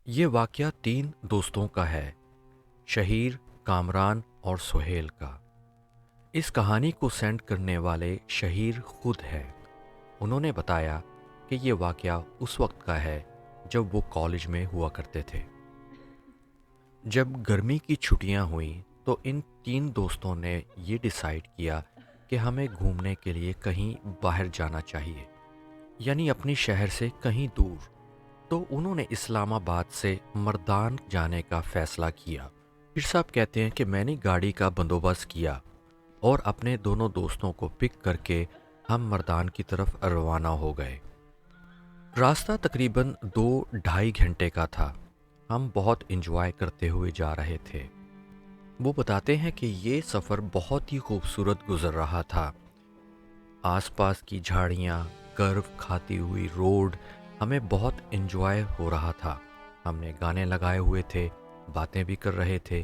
یہ واقعہ 3 دوستوں کا ہے، شہیر، کامران اور سہیل کا۔ اس کہانی کو سینڈ کرنے والے شہیر خود ہے۔ انہوں نے بتایا کہ یہ واقعہ اس وقت کا ہے جب وہ کالج میں ہوا کرتے تھے۔ جب گرمی کی چھٹیاں ہوئیں تو ان 3 دوستوں نے یہ ڈیسائیڈ کیا کہ ہمیں گھومنے کے لیے کہیں باہر جانا چاہیے، یعنی اپنی شہر سے کہیں دور۔ تو انہوں نے اسلام آباد سے مردان جانے کا فیصلہ کیا۔ پھر صاحب کہتے ہیں کہ میں نے گاڑی کا بندوبست کیا اور اپنے دونوں دوستوں کو پک کر کے ہم مردان کی طرف روانہ ہو گئے۔ راستہ تقریباً 2-2.5 گھنٹے کا تھا۔ ہم بہت انجوائے کرتے ہوئے جا رہے تھے۔ وہ بتاتے ہیں کہ یہ سفر بہت ہی خوبصورت گزر رہا تھا۔ آس پاس کی جھاڑیاں، کرو کھاتی ہوئی روڈ، ہمیں بہت انجوائے ہو رہا تھا۔ ہم نے گانے لگائے ہوئے تھے، باتیں بھی کر رہے تھے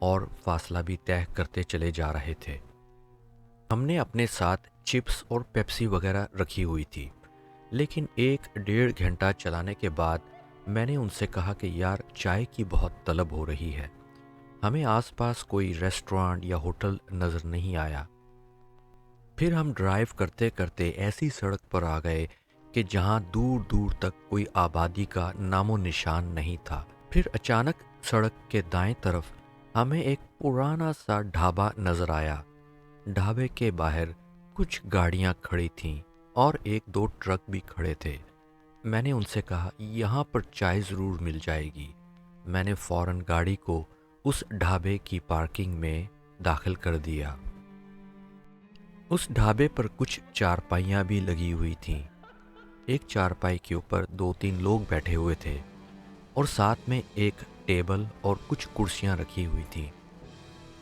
اور فاصلہ بھی طے کرتے چلے جا رہے تھے۔ ہم نے اپنے ساتھ چپس اور پیپسی وغیرہ رکھی ہوئی تھی، لیکن 1-1.5 گھنٹہ چلانے کے بعد میں نے ان سے کہا کہ یار چائے کی بہت طلب ہو رہی ہے۔ ہمیں آس پاس کوئی ریسٹورانٹ یا ہوٹل نظر نہیں آیا۔ پھر ہم ڈرائیو کرتے کرتے ایسی سڑک پر آ گئے کہ جہاں دور دور تک کوئی آبادی کا نام و نشان نہیں تھا۔ پھر اچانک سڑک کے دائیں طرف ہمیں ایک پرانا سا ڈھابا نظر آیا۔ ڈھابے کے باہر کچھ گاڑیاں کھڑی تھیں اور 1-2 ٹرک بھی کھڑے تھے۔ میں نے ان سے کہا یہاں پر چائے ضرور مل جائے گی۔ میں نے فوراً گاڑی کو اس ڈھابے کی پارکنگ میں داخل کر دیا۔ اس ڈھابے پر کچھ چارپائیاں بھی لگی ہوئی تھیں۔ ایک چارپائی کے اوپر 2-3 لوگ بیٹھے ہوئے تھے اور ساتھ میں ایک ٹیبل اور کچھ کرسیاں رکھی ہوئی تھیں۔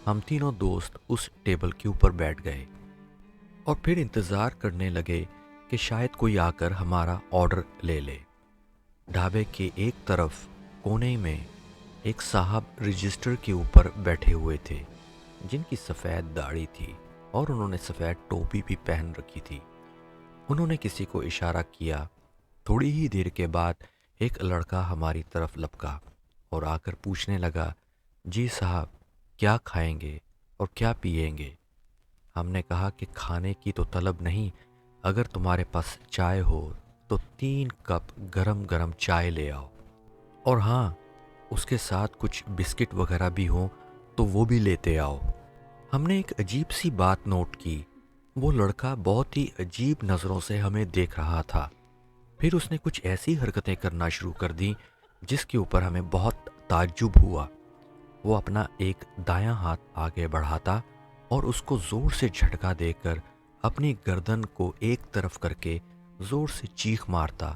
ہم تینوں دوست اس ٹیبل کے اوپر بیٹھ گئے اور پھر انتظار کرنے لگے کہ شاید کوئی آ کر ہمارا آرڈر لے لے۔ ڈھابے کے ایک طرف کونے میں ایک صاحب رجسٹر کے اوپر بیٹھے ہوئے تھے، جن کی سفید داڑھی تھی اور انہوں نے سفید ٹوپی بھی پہن رکھی تھی۔ انہوں نے کسی کو اشارہ کیا۔ تھوڑی ہی دیر کے بعد ایک لڑکا ہماری طرف لپکا اور آ کر پوچھنے لگا، جی صاحب کیا کھائیں گے اور کیا پئیں گے؟ ہم نے کہا کہ کھانے کی تو طلب نہیں، اگر تمہارے پاس چائے ہو تو 3 کپ گرم گرم چائے لے آؤ، اور ہاں اس کے ساتھ کچھ بسکٹ وغیرہ بھی ہوں تو وہ بھی لیتے آؤ۔ ہم نے ایک عجیب سی بات نوٹ کی، وہ لڑکا بہت ہی عجیب نظروں سے ہمیں دیکھ رہا تھا۔ پھر اس نے کچھ ایسی حرکتیں کرنا شروع کر دیں جس کے اوپر ہمیں بہت تعجب ہوا۔ وہ اپنا ایک دایاں ہاتھ آگے بڑھاتا اور اس کو زور سے جھٹکا دے کر اپنی گردن کو ایک طرف کر کے زور سے چیخ مارتا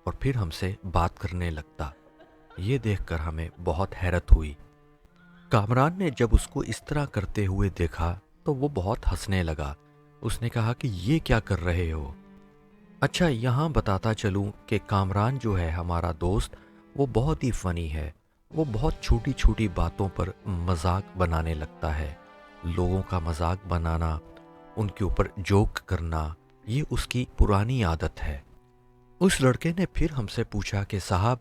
اور پھر ہم سے بات کرنے لگتا۔ یہ دیکھ کر ہمیں بہت حیرت ہوئی۔ کامران نے جب اس کو اس طرح کرتے ہوئے دیکھا تو وہ بہت ہنسنے لگا۔ اس نے کہا کہ یہ کیا کر رہے ہو؟ اچھا یہاں بتاتا چلوں کہ کامران جو ہے ہمارا دوست، وہ بہت ہی فنی ہے۔ وہ بہت چھوٹی چھوٹی باتوں پر مذاق بنانے لگتا ہے۔ لوگوں کا مذاق بنانا، ان کے اوپر جوک کرنا، یہ اس کی پرانی عادت ہے۔ اس لڑکے نے پھر ہم سے پوچھا کہ صاحب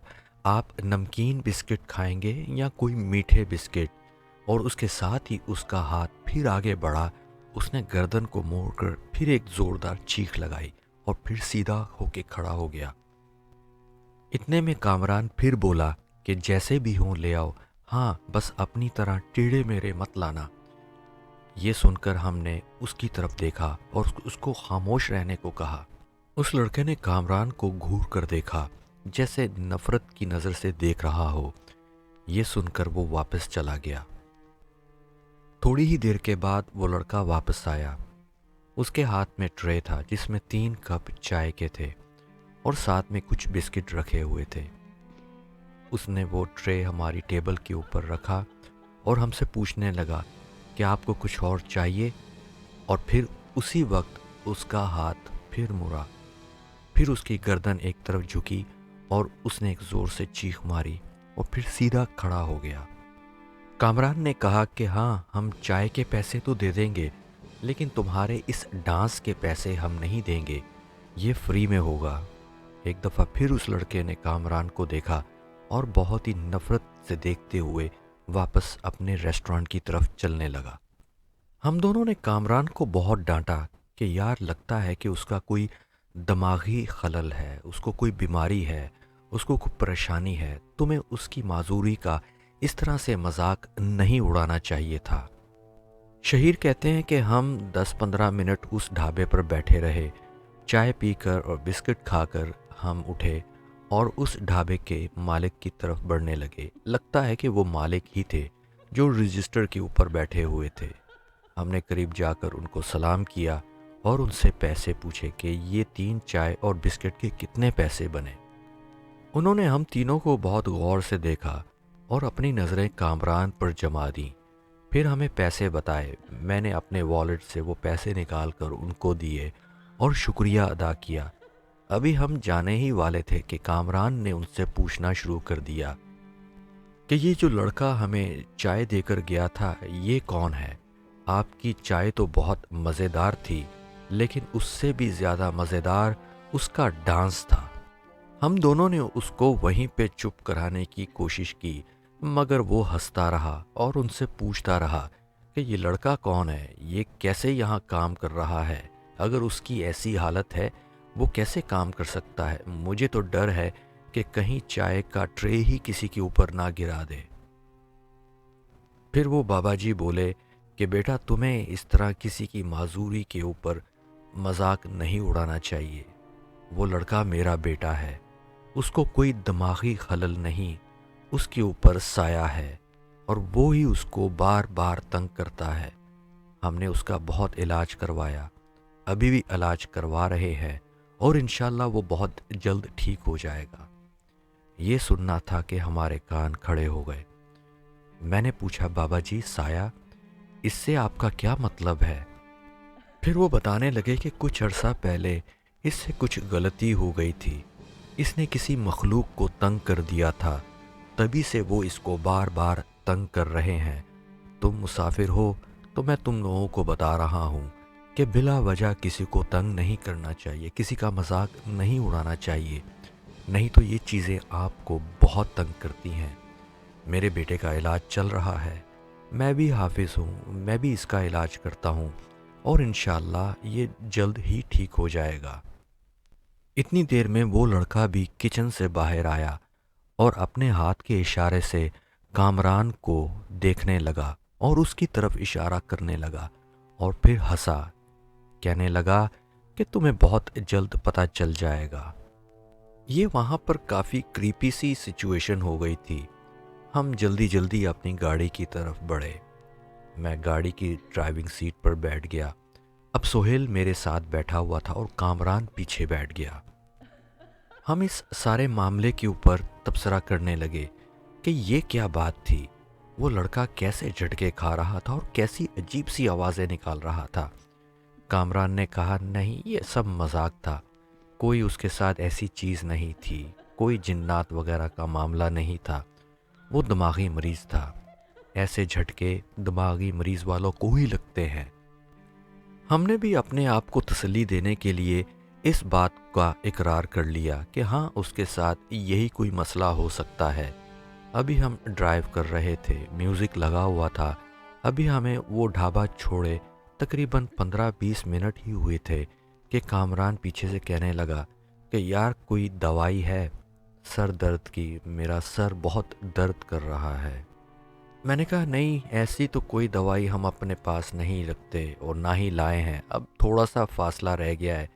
آپ نمکین بسکٹ کھائیں گے یا کوئی میٹھے بسکٹ؟ اور اس کے ساتھ ہی اس کا ہاتھ پھر آگے بڑھا، اس نے گردن کو موڑ کر پھر ایک زوردار چیخ لگائی اور پھر سیدھا ہو کے کھڑا ہو گیا۔ اتنے میں کامران پھر بولا کہ جیسے بھی ہوں لے آؤ، ہاں بس اپنی طرح ٹیڑے میرے مت لانا۔ یہ سن کر ہم نے اس کی طرف دیکھا اور اس کو خاموش رہنے کو کہا۔ اس لڑکے نے کامران کو گھور کر دیکھا، جیسے نفرت کی نظر سے دیکھ رہا ہو۔ یہ سن کر وہ واپس چلا گیا۔ تھوڑی ہی دیر کے بعد وہ لڑکا واپس آیا۔ اس کے ہاتھ میں ٹرے تھا جس میں 3 کپ چائے کے تھے اور ساتھ میں کچھ بسکٹ رکھے ہوئے تھے۔ اس نے وہ ٹرے ہماری ٹیبل کے اوپر رکھا اور ہم سے پوچھنے لگا کہ آپ کو کچھ اور چاہیے، اور پھر اسی وقت اس کا ہاتھ پھر مڑا، پھر اس کی گردن ایک طرف جھکی اور اس نے ایک زور سے چیخ ماری اور پھر سیدھا کھڑا ہو گیا۔ کامران نے کہا کہ ہاں ہم چائے کے پیسے تو دے دیں گے، لیکن تمہارے اس ڈانس کے پیسے ہم نہیں دیں گے، یہ فری میں ہوگا۔ ایک دفعہ پھر اس لڑکے نے کامران کو دیکھا اور بہت ہی نفرت سے دیکھتے ہوئے واپس اپنے ریسٹورانٹ کی طرف چلنے لگا۔ ہم دونوں نے کامران کو بہت ڈانٹا کہ یار لگتا ہے کہ اس کا کوئی دماغی خلل ہے، اس کو کوئی بیماری ہے، اس کو کوئی پریشانی ہے، تمہیں اس کی معذوری کا اس طرح سے مذاق نہیں اڑانا چاہیے تھا۔ شہیر کہتے ہیں کہ ہم 10-15 منٹ اس ڈھابے پر بیٹھے رہے، چائے پی کر اور بسکٹ کھا کر ہم اٹھے اور اس ڈھابے کے مالک کی طرف بڑھنے لگے۔ لگتا ہے کہ وہ مالک ہی تھے جو رجسٹر کے اوپر بیٹھے ہوئے تھے۔ ہم نے قریب جا کر ان کو سلام کیا اور ان سے پیسے پوچھے کہ یہ 3 چائے اور بسکٹ کے کتنے پیسے بنے۔ انہوں نے ہم تینوں کو بہت غور سے دیکھا اور اپنی نظریں کامران پر جما دیں، پھر ہمیں پیسے بتائے۔ میں نے اپنے والیٹ سے وہ پیسے نکال کر ان کو دیے اور شکریہ ادا کیا۔ ابھی ہم جانے ہی والے تھے کہ کامران نے ان سے پوچھنا شروع کر دیا کہ یہ جو لڑکا ہمیں چائے دے کر گیا تھا یہ کون ہے؟ آپ کی چائے تو بہت مزیدار تھی، لیکن اس سے بھی زیادہ مزیدار اس کا ڈانس تھا۔ ہم دونوں نے اس کو وہیں پہ چپ کرانے کی کوشش کی، مگر وہ ہنستا رہا اور ان سے پوچھتا رہا کہ یہ لڑکا کون ہے، یہ کیسے یہاں کام کر رہا ہے، اگر اس کی ایسی حالت ہے وہ کیسے کام کر سکتا ہے؟ مجھے تو ڈر ہے کہ کہیں چائے کا ٹرے ہی کسی کے اوپر نہ گرا دے۔ پھر وہ بابا جی بولے کہ بیٹا تمہیں اس طرح کسی کی معذوری کے اوپر مذاق نہیں اڑانا چاہیے۔ وہ لڑکا میرا بیٹا ہے، اس کو کوئی دماغی خلل نہیں، اس کے اوپر سایہ ہے اور وہ ہی اس کو بار بار تنگ کرتا ہے۔ ہم نے اس کا بہت علاج کروایا، ابھی بھی علاج کروا رہے ہیں اور انشاءاللہ وہ بہت جلد ٹھیک ہو جائے گا۔ یہ سننا تھا کہ ہمارے کان کھڑے ہو گئے۔ میں نے پوچھا بابا جی سایہ، اس سے آپ کا کیا مطلب ہے؟ پھر وہ بتانے لگے کہ کچھ عرصہ پہلے اس سے کچھ غلطی ہو گئی تھی، اس نے کسی مخلوق کو تنگ کر دیا تھا، تبھی سے وہ اس کو بار بار تنگ کر رہے ہیں۔ تم مسافر ہو تو میں تم لوگوں کو بتا رہا ہوں کہ بلا وجہ کسی کو تنگ نہیں کرنا چاہیے، کسی کا مذاق نہیں اڑانا چاہیے، نہیں تو یہ چیزیں آپ کو بہت تنگ کرتی ہیں۔ میرے بیٹے کا علاج چل رہا ہے، میں بھی حافظ ہوں، میں بھی اس کا علاج کرتا ہوں اور انشاءاللہ یہ جلد ہی ٹھیک ہو جائے گا۔ اتنی دیر میں وہ لڑکا بھی کچن سے باہر آیا اور اپنے ہاتھ کے اشارے سے کامران کو دیکھنے لگا اور اس کی طرف اشارہ کرنے لگا اور پھر ہنسا، کہنے لگا کہ تمہیں بہت جلد پتہ چل جائے گا۔ یہ وہاں پر کافی کریپی سی سچویشن ہو گئی تھی۔ ہم جلدی جلدی اپنی گاڑی کی طرف بڑھے۔ میں گاڑی کی ڈرائیونگ سیٹ پر بیٹھ گیا۔ اب سہیل میرے ساتھ بیٹھا ہوا تھا اور کامران پیچھے بیٹھ گیا۔ ہم اس سارے معاملے کے اوپر تبصرہ کرنے لگے کہ یہ کیا بات تھی، وہ لڑکا کیسے جھٹکے کھا رہا تھا اور کیسی عجیب سی آوازیں نکال رہا تھا۔ کامران نے کہا نہیں یہ سب مذاق تھا، کوئی اس کے ساتھ ایسی چیز نہیں تھی، کوئی جنات وغیرہ کا معاملہ نہیں تھا، وہ دماغی مریض تھا، ایسے جھٹکے دماغی مریض والوں کو ہی لگتے ہیں۔ ہم نے بھی اپنے آپ کو تسلی دینے کے لیے اس بات کا اقرار کر لیا کہ ہاں اس کے ساتھ یہی کوئی مسئلہ ہو سکتا ہے۔ ابھی ہم ڈرائیو کر رہے تھے، میوزک لگا ہوا تھا، ابھی ہمیں وہ ڈھابا چھوڑے تقریباً 15-20 منٹ ہی ہوئے تھے کہ کامران پیچھے سے کہنے لگا کہ یار کوئی دوائی ہے سر درد کی، میرا سر بہت درد کر رہا ہے۔ میں نے کہا نہیں ایسی تو کوئی دوائی ہم اپنے پاس نہیں رکھتے اور نہ ہی لائے ہیں، اب تھوڑا سا فاصلہ رہ گیا ہے،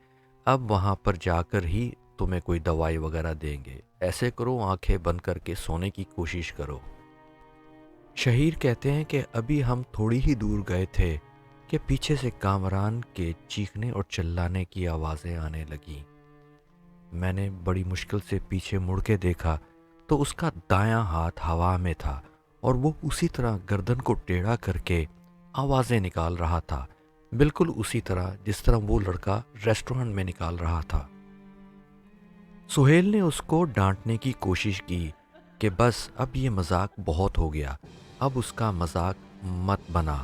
اب وہاں پر جا کر ہی تمہیں کوئی دوائی وغیرہ دیں گے، ایسے کرو آنکھیں بند کر کے سونے کی کوشش کرو۔ شہیر کہتے ہیں کہ ابھی ہم تھوڑی ہی دور گئے تھے کہ پیچھے سے کامران کے چیخنے اور چلانے کی آوازیں آنے لگیں۔ میں نے بڑی مشکل سے پیچھے مڑ کے دیکھا تو اس کا دایاں ہاتھ ہوا میں تھا اور وہ اسی طرح گردن کو ٹیڑھا کر کے آوازیں نکال رہا تھا، بالکل اسی طرح جس طرح وہ لڑکا ریسٹورانٹ میں نکال رہا تھا۔ سہیل نے اس کو ڈانٹنے کی کوشش کی کہ بس اب یہ مذاق بہت ہو گیا، اب اس کا مذاق مت بنا۔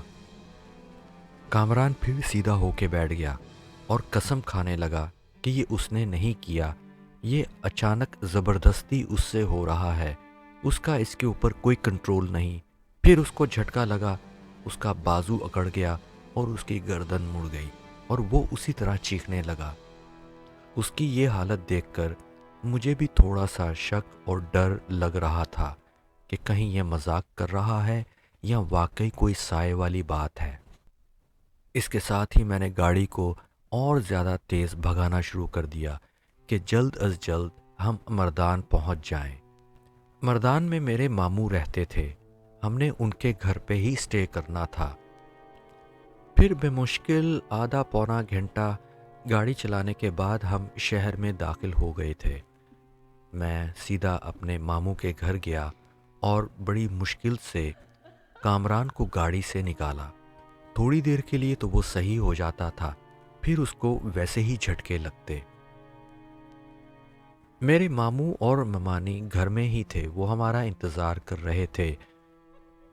کامران پھر سیدھا ہو کے بیٹھ گیا اور قسم کھانے لگا کہ یہ اس نے نہیں کیا، یہ اچانک زبردستی اس سے ہو رہا ہے، اس کا اس کے اوپر کوئی کنٹرول نہیں۔ پھر اس کو جھٹکا لگا، اس کا بازو اکڑ گیا اور اس کی گردن مڑ گئی اور وہ اسی طرح چیخنے لگا۔ اس کی یہ حالت دیکھ کر مجھے بھی تھوڑا سا شک اور ڈر لگ رہا تھا کہ کہیں یہ مذاق کر رہا ہے یا واقعی کوئی سائے والی بات ہے۔ اس کے ساتھ ہی میں نے گاڑی کو اور زیادہ تیز بھگانا شروع کر دیا کہ جلد از جلد ہم مردان پہنچ جائیں۔ مردان میں میرے ماموں رہتے تھے، ہم نے ان کے گھر پہ ہی سٹے کرنا تھا۔ پھر بمشکل آدھا پونا گھنٹہ گاڑی چلانے کے بعد ہم شہر میں داخل ہو گئے تھے۔ میں سیدھا اپنے ماموں کے گھر گیا اور بڑی مشکل سے کامران کو گاڑی سے نکالا۔ تھوڑی دیر کے لیے تو وہ صحیح ہو جاتا تھا، پھر اس کو ویسے ہی جھٹکے لگتے۔ میرے ماموں اور ممانی گھر میں ہی تھے، وہ ہمارا انتظار کر رہے تھے۔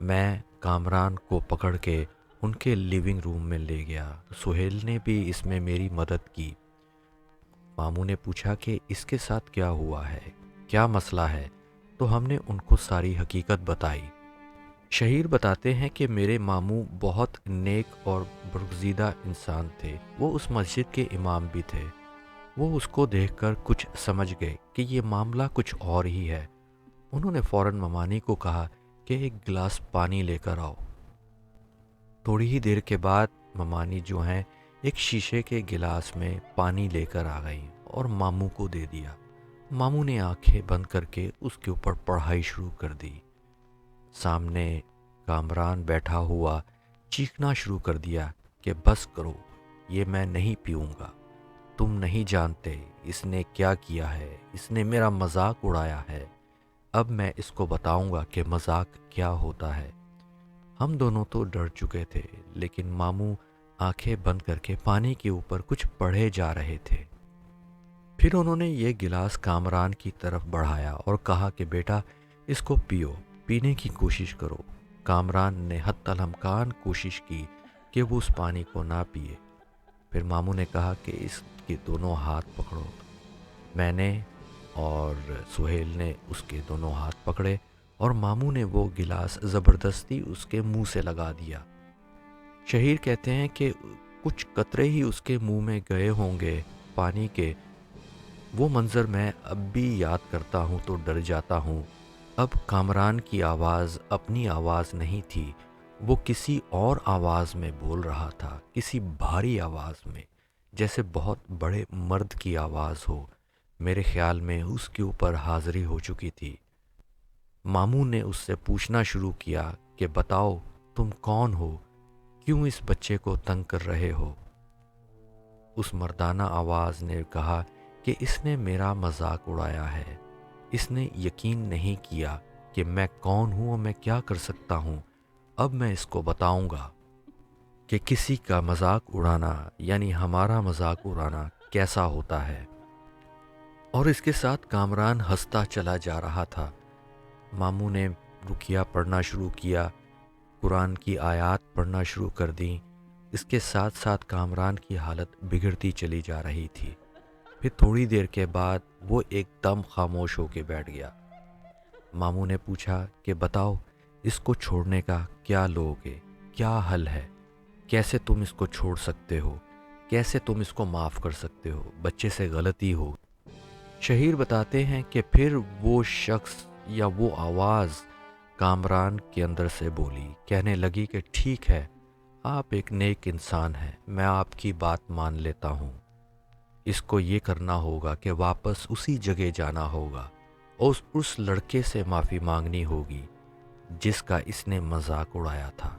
میں کامران کو پکڑ کے ان کے لیونگ روم میں لے گیا۔ سہیل نے بھی اس میں میری مدد کی۔ ماموں نے پوچھا کہ اس کے ساتھ کیا ہوا ہے، کیا مسئلہ ہے، تو ہم نے ان کو ساری حقیقت بتائی۔ شہیر بتاتے ہیں کہ میرے ماموں بہت نیک اور برگزیدہ انسان تھے، وہ اس مسجد کے امام بھی تھے۔ وہ اس کو دیکھ کر کچھ سمجھ گئے کہ یہ معاملہ کچھ اور ہی ہے۔ انہوں نے فوراً ممانی کو کہا کہ ایک گلاس پانی لے کر آؤ۔ تھوڑی ہی دیر کے بعد ممانی جو ہیں ایک شیشے کے گلاس میں پانی لے کر آ گئیں اور ماموں کو دے دیا۔ ماموں نے آنکھیں بند کر کے اس کے اوپر پڑھائی شروع کر دی۔ سامنے کامران بیٹھا ہوا چیخنا شروع کر دیا کہ بس کرو، یہ میں نہیں پیوں گا، تم نہیں جانتے اس نے کیا کیا ہے، اس نے میرا مذاق اڑایا ہے، اب میں اس کو بتاؤں گا کہ مذاق کیا ہوتا ہے۔ ہم دونوں تو ڈر چکے تھے، لیکن ماموں آنکھیں بند کر کے پانی کے اوپر کچھ پڑھے جا رہے تھے۔ پھر انہوں نے یہ گلاس کامران کی طرف بڑھایا اور کہا کہ بیٹا اس کو پیو، پینے کی کوشش کرو۔ کامران نے حتی الامکان کوشش کی کہ وہ اس پانی کو نہ پیے۔ پھر ماموں نے کہا کہ اس کے دونوں ہاتھ پکڑو۔ میں نے اور سہیل نے اس کے دونوں ہاتھ پکڑے اور ماموں نے وہ گلاس زبردستی اس کے منہ سے لگا دیا۔ شہیر کہتے ہیں کہ کچھ قطرے ہی اس کے منہ میں گئے ہوں گے پانی کے۔ وہ منظر میں اب بھی یاد کرتا ہوں تو ڈر جاتا ہوں۔ اب کامران کی آواز اپنی آواز نہیں تھی، وہ کسی اور آواز میں بول رہا تھا، کسی بھاری آواز میں، جیسے بہت بڑے مرد کی آواز ہو۔ میرے خیال میں اس کے اوپر حاضری ہو چکی تھی۔ ماموں نے اس سے پوچھنا شروع کیا کہ بتاؤ تم کون ہو، کیوں اس بچے کو تنگ کر رہے ہو؟ اس مردانہ آواز نے کہا کہ اس نے میرا مذاق اڑایا ہے، اس نے یقین نہیں کیا کہ میں کون ہوں اور میں کیا کر سکتا ہوں۔ اب میں اس کو بتاؤں گا کہ کسی کا مذاق اڑانا یعنی ہمارا مذاق اڑانا کیسا ہوتا ہے۔ اور اس کے ساتھ کامران ہنستا چلا جا رہا تھا۔ ماموں نے رقیہ پڑھنا شروع کیا، قرآن کی آیات پڑھنا شروع کر دیں۔ اس کے ساتھ ساتھ کامران کی حالت بگڑتی چلی جا رہی تھی۔ پھر تھوڑی دیر کے بعد وہ ایک دم خاموش ہو کے بیٹھ گیا۔ ماموں نے پوچھا کہ بتاؤ اس کو چھوڑنے کا کیا لوگے، کیا حل ہے، کیسے تم اس کو چھوڑ سکتے ہو، کیسے تم اس کو معاف کر سکتے ہو، بچے سے غلطی ہو۔ شہیر بتاتے ہیں کہ پھر وہ شخص یا وہ آواز کامران کے اندر سے بولی، کہنے لگی کہ ٹھیک ہے، آپ ایک نیک انسان ہیں، میں آپ کی بات مان لیتا ہوں۔ اس کو یہ کرنا ہوگا کہ واپس اسی جگہ جانا ہوگا اور اس لڑکے سے معافی مانگنی ہوگی جس کا اس نے مذاق اڑایا تھا،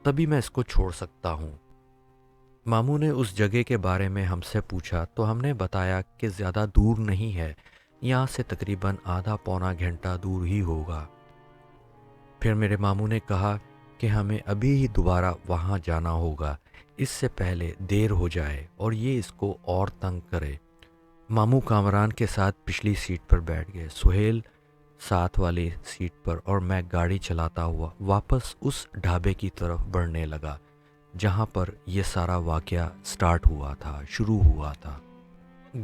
تبھی میں اس کو چھوڑ سکتا ہوں۔ ماموں نے اس جگہ کے بارے میں ہم سے پوچھا تو ہم نے بتایا کہ زیادہ دور نہیں ہے، یہاں سے تقریباً آدھا پونا گھنٹہ دور ہی ہوگا۔ پھر میرے ماموں نے کہا کہ ہمیں ابھی ہی دوبارہ وہاں جانا ہوگا، اس سے پہلے دیر ہو جائے اور یہ اس کو اور تنگ کرے۔ ماموں کامران کے ساتھ پچھلی سیٹ پر بیٹھ گئے، سہیل ساتھ والی سیٹ پر، اور میں گاڑی چلاتا ہوا واپس اس ڈھابے کی طرف بڑھنے لگا جہاں پر یہ سارا واقعہ سٹارٹ ہوا تھا، شروع ہوا تھا۔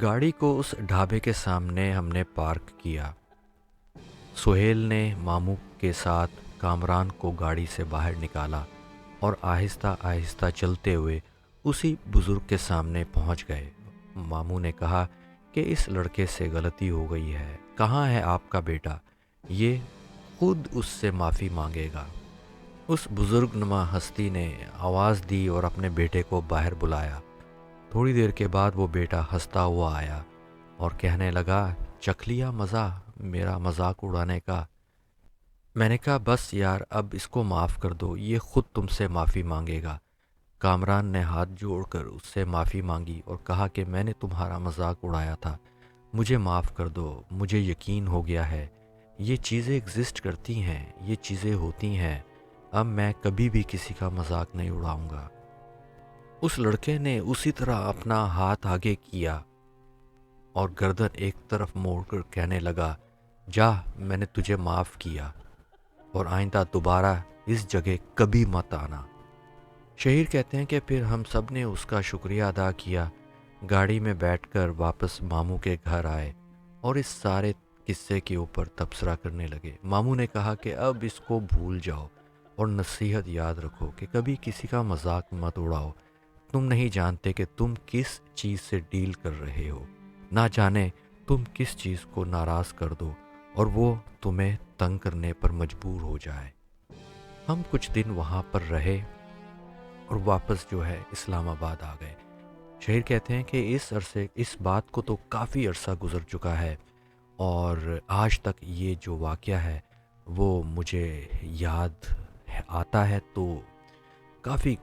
گاڑی کو اس ڈھابے کے سامنے ہم نے پارک کیا۔ سہیل نے ماموں کے ساتھ کامران کو گاڑی سے باہر نکالا اور آہستہ آہستہ چلتے ہوئے اسی بزرگ کے سامنے پہنچ گئے۔ ماموں نے کہا کہ اس لڑکے سے غلطی ہو گئی ہے، کہاں ہے آپ کا بیٹا؟ یہ خود اس سے معافی مانگے گا۔ اس بزرگ نما ہستی نے آواز دی اور اپنے بیٹے کو باہر بلایا۔ تھوڑی دیر کے بعد وہ بیٹا ہنستا ہوا آیا اور کہنے لگا، چکھ لیا مزہ میرا مذاق اڑانے کا؟ میں نے کہا بس یار، اب اس کو معاف کر دو، یہ خود تم سے معافی مانگے گا۔ کامران نے ہاتھ جوڑ کر اس سے معافی مانگی اور کہا کہ میں نے تمہارا مذاق اڑایا تھا، مجھے معاف کر دو، مجھے یقین ہو گیا ہے یہ چیزیں ایگزسٹ کرتی ہیں، یہ چیزیں ہوتی ہیں، اب میں کبھی بھی کسی کا مذاق نہیں اڑاؤں گا۔ اس لڑکے نے اسی طرح اپنا ہاتھ آگے کیا اور گردن ایک طرف موڑ کر کہنے لگا، جا، میں نے تجھے معاف کیا اور آئندہ دوبارہ اس جگہ کبھی مت آنا۔ شہیر کہتے ہیں کہ پھر ہم سب نے اس کا شکریہ ادا کیا، گاڑی میں بیٹھ کر واپس ماموں کے گھر آئے اور اس سارے قصے کے اوپر تبصرہ کرنے لگے۔ ماموں نے کہا کہ اب اس کو بھول جاؤ اور نصیحت یاد رکھو کہ کبھی کسی کا مذاق مت اڑاؤ، تم نہیں جانتے کہ تم کس چیز سے ڈیل کر رہے ہو، نہ جانے تم کس چیز کو ناراض کر دو اور وہ تمہیں تنگ کرنے پر مجبور ہو جائے۔ ہم کچھ دن وہاں پر رہے اور واپس جو ہے اسلام آباد آ گئے۔ شہیر کہتے ہیں کہ اس بات کو تو کافی عرصہ گزر چکا ہے اور آج تک یہ جو واقعہ ہے وہ مجھے یاد آتا ہے تو کافی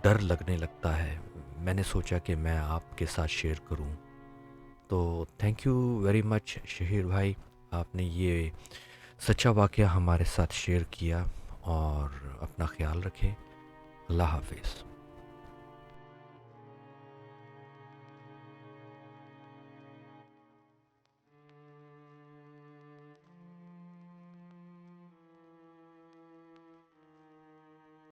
ڈر لگنے لگتا ہے۔ میں نے سوچا کہ میں آپ کے ساتھ شیئر کروں، تو تھینک یو ویری مچ شہیر بھائی، آپ نے یہ سچا واقعہ ہمارے ساتھ شیئر کیا، اور اپنا خیال رکھیں۔ اللہ حافظ۔